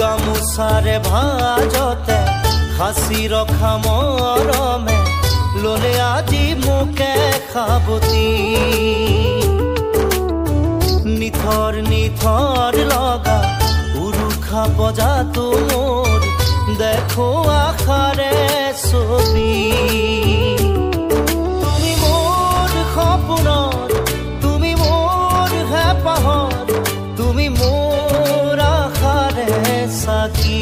গামোচাৰে ভাজতে সাঁচি ৰখা মৰমে ললে আজি মোকে সাবতি নিথৰ নিথৰ লগা উৰুখা বজাতো মোৰ দেখো আশাৰে ছবি তুমি মোৰ সপোনত তুমি মোৰ হেঁপাহত তুমি মোৰ আশাৰে চাকি